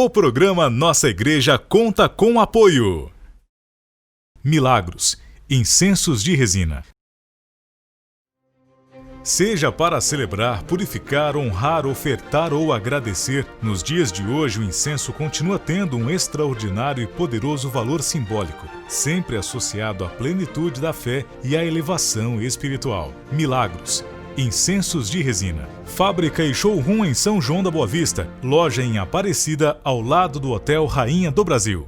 O programa Nossa Igreja conta com apoio. Milagros, incensos de resina. Seja para celebrar, purificar, honrar, ofertar ou agradecer, nos dias de hoje o incenso continua tendo um extraordinário e poderoso valor simbólico, sempre associado à plenitude da fé e à elevação espiritual. Milagros, incensos de resina. Fábrica e showroom em São João da Boa Vista, loja em Aparecida, ao lado do Hotel Rainha do Brasil.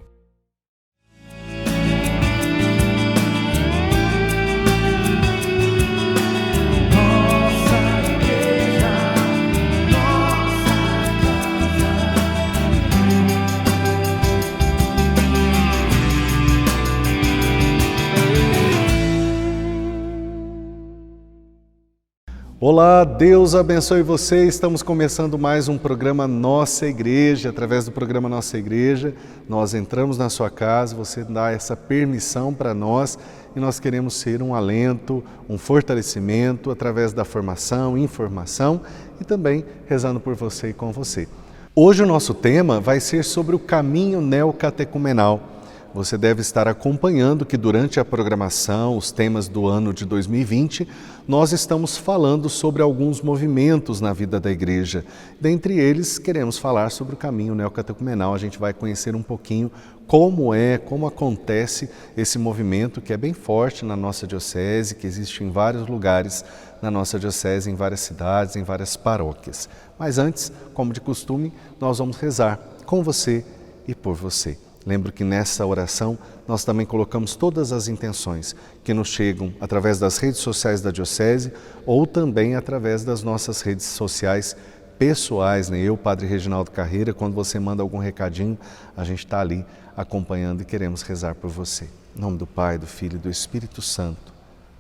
Olá, Deus abençoe você. Estamos começando mais um programa Nossa Igreja. Através do programa Nossa Igreja, nós entramos na sua casa, você dá essa permissão para nós e nós queremos ser um alento, um fortalecimento através da formação, informação e também rezando por você e com você. Hoje o nosso tema vai ser sobre o caminho neocatecumenal. Você deve estar acompanhando que durante a programação, os temas do ano de 2020, nós estamos falando sobre alguns movimentos na vida da igreja. Dentre eles, queremos falar sobre o caminho neocatecumenal. A gente vai conhecer um pouquinho como acontece esse movimento que é bem forte na nossa diocese, que existe em vários lugares na nossa diocese, em várias cidades, em várias paróquias. Mas antes, como de costume, nós vamos rezar com você e por você. Lembro que nessa oração nós também colocamos todas as intenções que nos chegam através das redes sociais da Diocese ou também através das nossas redes sociais pessoais, né? Eu, Padre Reginaldo Carreira, quando você manda algum recadinho, a gente está ali acompanhando e queremos rezar por você. Em nome do Pai, do Filho e do Espírito Santo.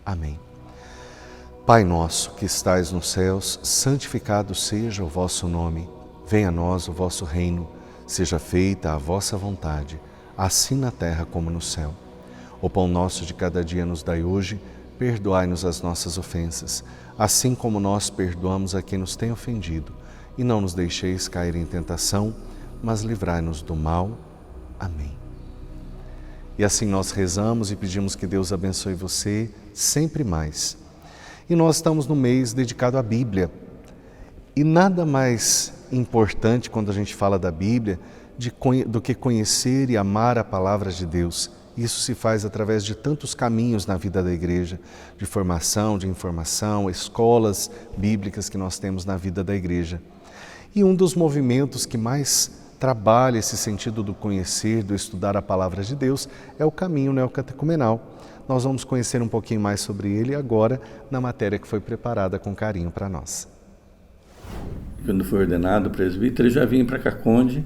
Amém. Pai nosso que estais nos céus, santificado seja o vosso nome. Venha a nós o vosso reino. Seja feita a vossa vontade, assim na terra como no céu. O pão nosso de cada dia nos dai hoje, perdoai-nos as nossas ofensas, assim como nós perdoamos a quem nos tem ofendido. E não nos deixeis cair em tentação, mas livrai-nos do mal. Amém. E assim nós rezamos e pedimos que Deus abençoe você sempre mais. E nós estamos no mês dedicado à Bíblia. E nada mais importante quando a gente fala da Bíblia do que conhecer e amar a palavra de Deus. Isso se faz através de tantos caminhos na vida da igreja, de formação, de informação, escolas bíblicas que nós temos na vida da igreja. E um dos movimentos que mais trabalha esse sentido do conhecer, do estudar a palavra de Deus, é o caminho neocatecumenal. Nós vamos conhecer um pouquinho mais sobre ele agora na matéria que foi preparada com carinho para nós. Quando fui ordenado presbítero, eu já vim para Caconde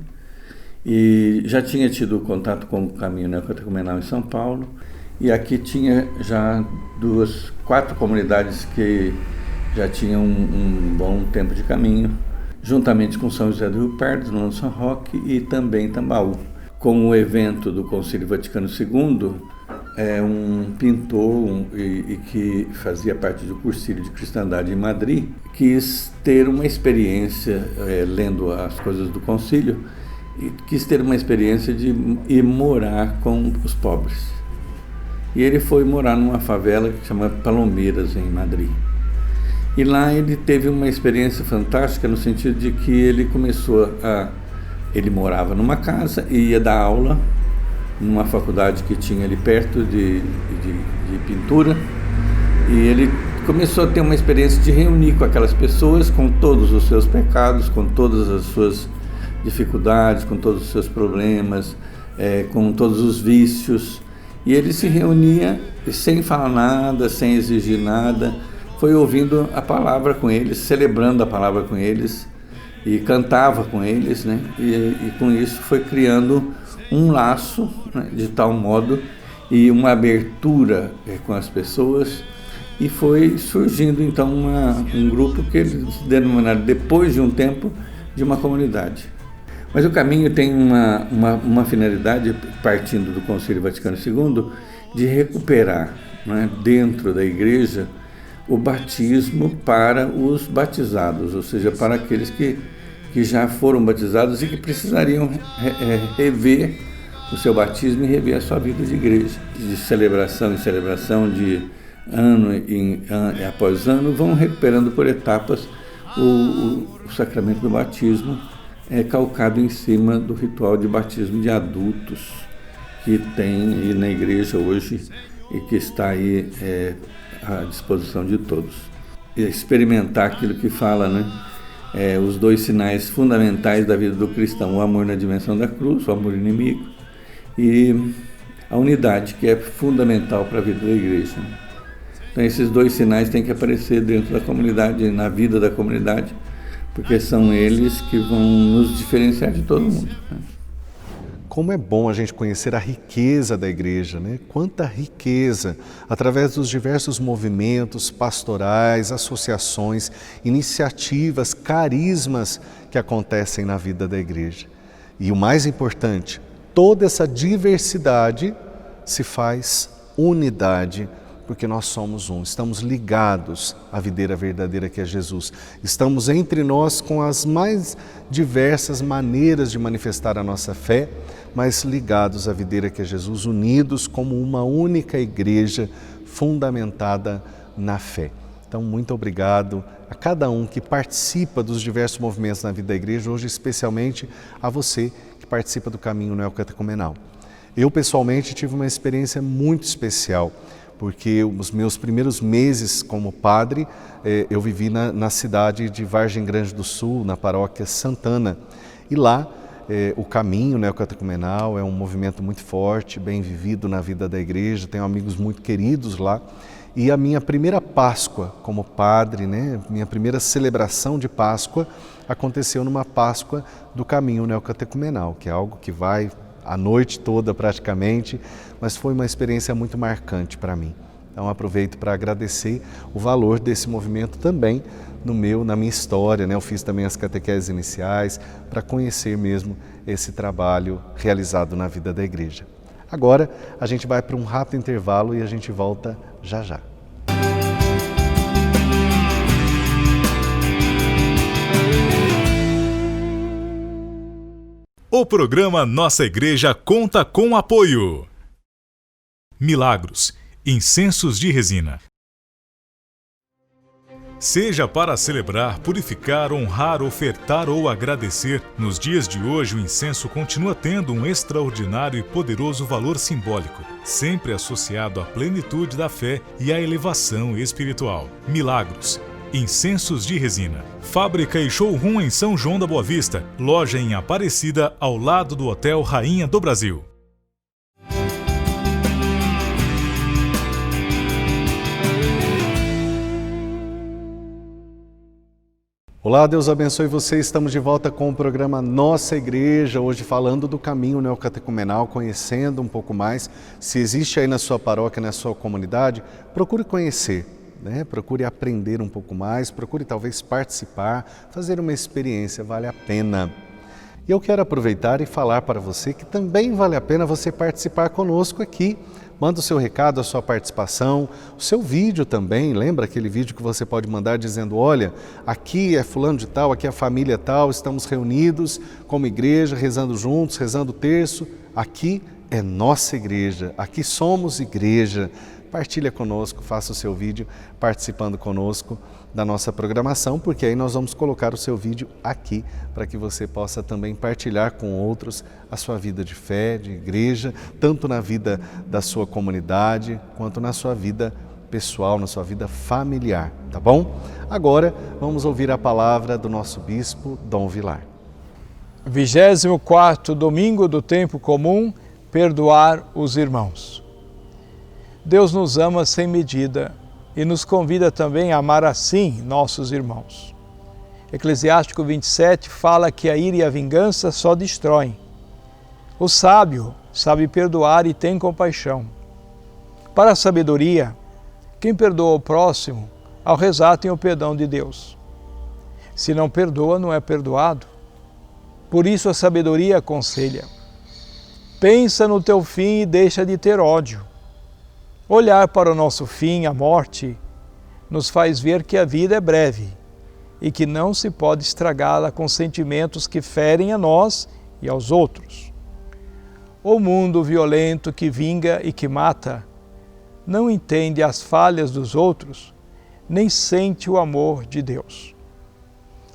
e já tinha tido contato com o caminho neocatecumenal em São Paulo. E aqui tinha já 4 comunidades que já tinham um bom tempo de caminho, juntamente com São José do Rio Pardo, no São Roque e também Tambaú. Com o evento do Concílio Vaticano II, um pintor que fazia parte do Cursilho de Cristandade em Madrid, quis ter uma experiência, lendo as coisas do concílio, e quis ter uma experiência de ir morar com os pobres. E ele foi morar numa favela que chama Palomeiras, em Madrid. E lá ele teve uma experiência fantástica no sentido de que ele morava numa casa e ia dar aula numa faculdade que tinha ali perto de pintura, e ele começou a ter uma experiência de reunir com aquelas pessoas, com todos os seus pecados, com todas as suas dificuldades, com todos os seus problemas, com todos os vícios, e ele se reunia sem falar nada, sem exigir nada, foi ouvindo a palavra com eles, celebrando a palavra com eles, e cantava com eles, né? E com isso foi criando um laço, né, de tal modo, e uma abertura com as pessoas, e foi surgindo então um grupo que eles denominaram, depois de um tempo, de uma comunidade. Mas o caminho tem uma finalidade, partindo do Concílio Vaticano II, de recuperar, né, dentro da igreja o batismo para os batizados, ou seja, para aqueles que que já foram batizados e que precisariam rever o seu batismo e rever a sua vida de igreja. De celebração em celebração, de ano após ano, vão recuperando por etapas o sacramento do batismo, calcado em cima do ritual de batismo de adultos que tem aí na igreja hoje e que está aí à disposição de todos. E experimentar aquilo que fala, né? Os dois sinais fundamentais da vida do cristão: o amor na dimensão da cruz, o amor inimigo, e a unidade, que é fundamental para a vida da igreja. Então esses dois sinais têm que aparecer dentro da comunidade, na vida da comunidade, porque são eles que vão nos diferenciar de todo mundo, né? Como é bom a gente conhecer a riqueza da igreja, né? Quanta riqueza, através dos diversos movimentos pastorais, associações, iniciativas, carismas que acontecem na vida da igreja. E o mais importante, toda essa diversidade se faz unidade, porque nós somos um, estamos ligados à videira verdadeira que é Jesus. Estamos entre nós com as mais diversas maneiras de manifestar a nossa fé, mas ligados à videira que é Jesus, unidos como uma única igreja fundamentada na fé. Então, muito obrigado a cada um que participa dos diversos movimentos na vida da igreja, hoje especialmente a você que participa do caminho neocatecumenal. Eu, pessoalmente, tive uma experiência muito especial, porque os meus primeiros meses como padre, eu vivi na cidade de Vargem Grande do Sul, na paróquia Santana. E lá, o caminho neocatecumenal é um movimento muito forte, bem vivido na vida da igreja, tenho amigos muito queridos lá. E a minha primeira Páscoa como padre, né, minha primeira celebração de Páscoa, aconteceu numa Páscoa do caminho neocatecumenal, que é algo que vai a noite toda praticamente, mas foi uma experiência muito marcante para mim. Então aproveito para agradecer o valor desse movimento também na minha história, né? Eu fiz também as catequeses iniciais para conhecer mesmo esse trabalho realizado na vida da igreja. Agora a gente vai para um rápido intervalo e a gente volta já já. O programa Nossa Igreja conta com apoio. Milagros, incensos de resina. Seja para celebrar, purificar, honrar, ofertar ou agradecer, nos dias de hoje o incenso continua tendo um extraordinário e poderoso valor simbólico, sempre associado à plenitude da fé e à elevação espiritual. Milagros, incensos de resina. Fábrica e showroom em São João da Boa Vista. Loja em Aparecida, ao lado do Hotel Rainha do Brasil. Olá, Deus abençoe você. Estamos de volta com o programa Nossa Igreja, hoje falando do caminho neocatecumenal, conhecendo um pouco mais. Se existe aí na sua paróquia, na sua comunidade, procure conhecer. Procure aprender um pouco mais, procure talvez participar, fazer uma experiência, vale a pena. E eu quero aproveitar e falar para você que também vale a pena você participar conosco aqui. Manda o seu recado, a sua participação, o seu vídeo também, lembra aquele vídeo que você pode mandar dizendo: olha, aqui é fulano de tal, aqui é a família tal, estamos reunidos como igreja, rezando juntos, rezando o terço, aqui é nossa igreja, aqui somos igreja. Partilha conosco, faça o seu vídeo participando conosco da nossa programação, porque aí nós vamos colocar o seu vídeo aqui para que você possa também partilhar com outros a sua vida de fé, de igreja, tanto na vida da sua comunidade quanto na sua vida pessoal, na sua vida familiar, tá bom? Agora vamos ouvir a palavra do nosso bispo Dom Vilar. 24º domingo do tempo comum, perdoar os irmãos. Deus nos ama sem medida e nos convida também a amar assim nossos irmãos. Eclesiástico 27 fala que a ira e a vingança só destroem. O sábio sabe perdoar e tem compaixão. Para a sabedoria, quem perdoa o próximo, ao rezar tem o perdão de Deus. Se não perdoa, não é perdoado. Por isso a sabedoria aconselha: pensa no teu fim e deixa de ter ódio. Olhar para o nosso fim, a morte, nos faz ver que a vida é breve e que não se pode estragá-la com sentimentos que ferem a nós e aos outros. O mundo violento que vinga e que mata não entende as falhas dos outros, nem sente o amor de Deus.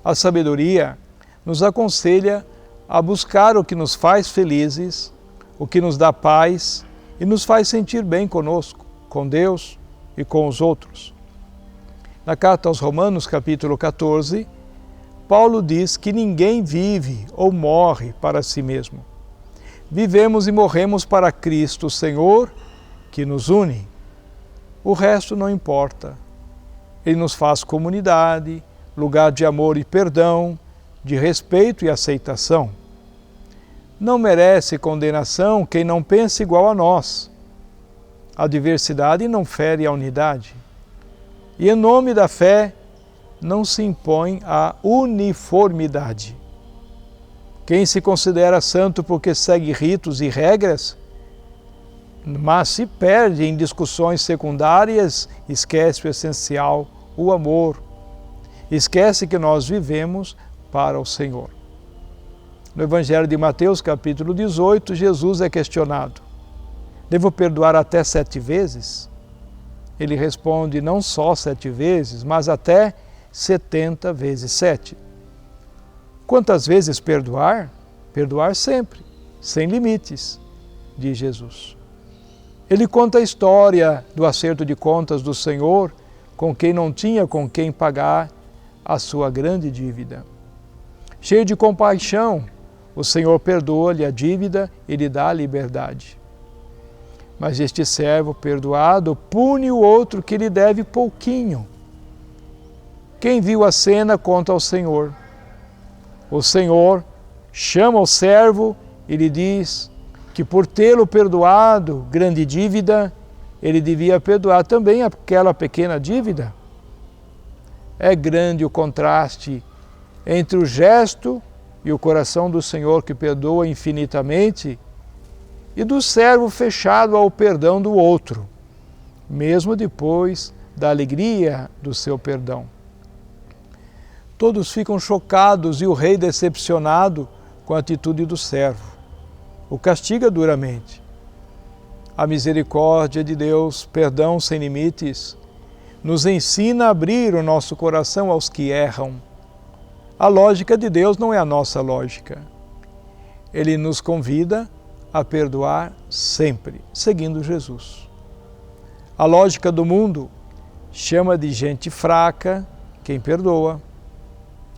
A sabedoria nos aconselha a buscar o que nos faz felizes, o que nos dá paz e nos faz sentir bem conosco, com Deus e com os outros. Na carta aos Romanos, capítulo 14, Paulo diz que ninguém vive ou morre para si mesmo. Vivemos e morremos para Cristo, o Senhor, que nos une. O resto não importa. Ele nos faz comunidade, lugar de amor e perdão, de respeito e aceitação. Não merece condenação quem não pensa igual a nós. A diversidade não fere a unidade. E em nome da fé, não se impõe a uniformidade. Quem se considera santo porque segue ritos e regras, mas se perde em discussões secundárias, esquece o essencial, o amor. Esquece que nós vivemos para o Senhor. No Evangelho de Mateus, capítulo 18, Jesus é questionado: devo perdoar até 7 vezes? Ele responde: não só 7 vezes, mas até 70 vezes 7. Quantas vezes perdoar? Perdoar sempre, sem limites, diz Jesus. Ele conta a história do acerto de contas do Senhor com quem não tinha com quem pagar a sua grande dívida. Cheio de compaixão, o Senhor perdoa-lhe a dívida e lhe dá a liberdade. Mas este servo perdoado pune o outro que lhe deve pouquinho. Quem viu a cena conta ao Senhor. O Senhor chama o servo e lhe diz que por tê-lo perdoado grande dívida, ele devia perdoar também aquela pequena dívida. É grande o contraste entre o gesto e o coração do Senhor que perdoa infinitamente e do servo fechado ao perdão do outro, mesmo depois da alegria do seu perdão. Todos ficam chocados e o rei decepcionado com a atitude do servo. O castiga duramente. A misericórdia de Deus, perdão sem limites, nos ensina a abrir o nosso coração aos que erram. A lógica de Deus não é a nossa lógica. Ele nos convida a perdoar sempre, seguindo Jesus. A lógica do mundo chama de gente fraca quem perdoa.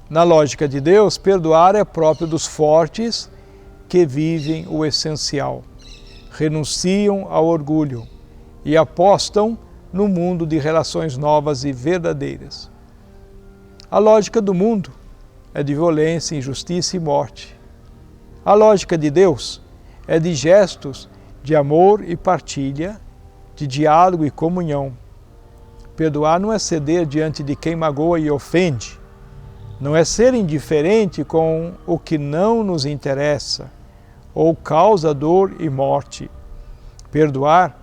Na lógica de Deus, perdoar é próprio dos fortes que vivem o essencial, renunciam ao orgulho e apostam no mundo de relações novas e verdadeiras. A lógica do mundo é de violência, injustiça e morte. A lógica de Deus é de gestos de amor e partilha, de diálogo e comunhão. Perdoar não é ceder diante de quem magoa e ofende, não é ser indiferente com o que não nos interessa ou causa dor e morte. Perdoar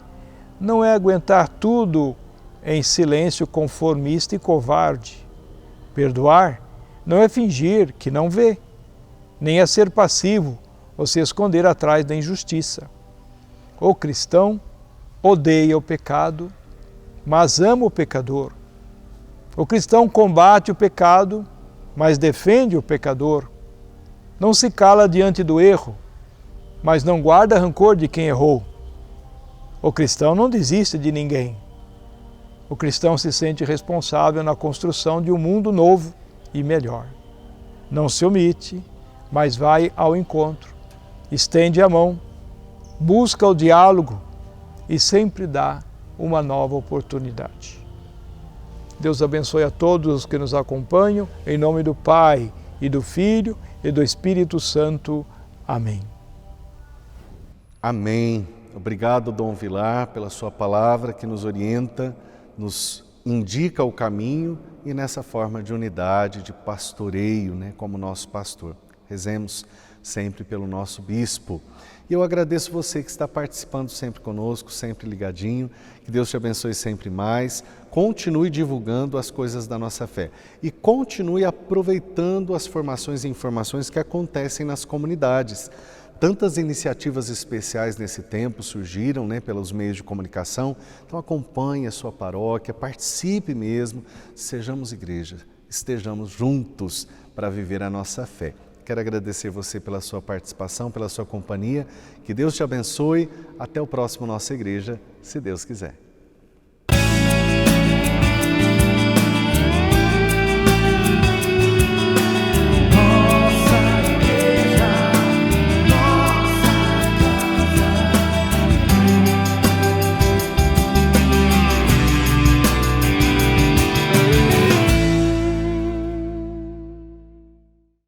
não é aguentar tudo em silêncio conformista e covarde. Perdoar não é fingir que não vê, nem é ser passivo ou se esconder atrás da injustiça. O cristão odeia o pecado, mas ama o pecador. O cristão combate o pecado, mas defende o pecador. Não se cala diante do erro, mas não guarda rancor de quem errou. O cristão não desiste de ninguém. O cristão se sente responsável na construção de um mundo novo e melhor. Não se omite, mas vai ao encontro, estende a mão, busca o diálogo e sempre dá uma nova oportunidade. Deus abençoe a todos os que nos acompanham, em nome do Pai, e do Filho, e do Espírito Santo. Amém. Amém. Obrigado, Dom Vilar, pela sua palavra que nos orienta, nos indica o caminho e nessa forma de unidade, de pastoreio, como nosso pastor. Rezemos. sempre pelo nosso bispo. E eu agradeço você que está participando sempre conosco, sempre ligadinho. Que Deus te abençoe sempre mais. Continue divulgando as coisas da nossa fé e continue aproveitando as formações e informações que acontecem nas comunidades. Tantas iniciativas especiais nesse tempo surgiram, pelos meios de comunicação. Então acompanhe a sua paróquia, participe mesmo, sejamos igreja, estejamos juntos para viver a nossa fé. Quero agradecer você pela sua participação, pela sua companhia. Que Deus te abençoe. Até o próximo Nossa Igreja, se Deus quiser.